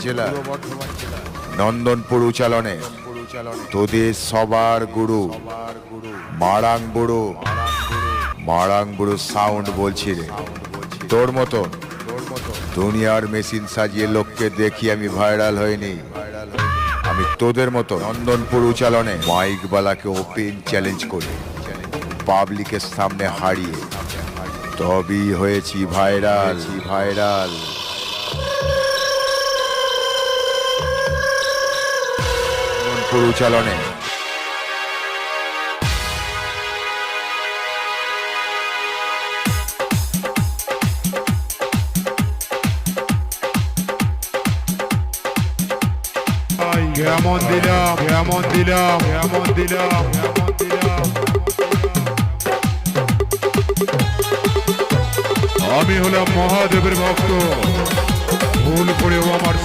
জেলা নন্দনপুর উচালনে তোদের সবার গুরু মারাং বুড়ো সাউন্ড বলছি রে। তোর মতো দুনিয়ার মেশিন সাজিয়ে লোককে দেখি আমি ভাইরাল হয়নি। আমি তোদের মতো নন্দনপুর উচালনে মাইকবালাকে ওপেন চ্যালেঞ্জ করি, পাবলিকের সামনে হারিয়ে তবেই হয়েছি ভাইরাল। নন্দনপুর উচালনে কেমন দিলাম আমি হলাম মহাদেবের ভক্ত, ভুল করেও আমার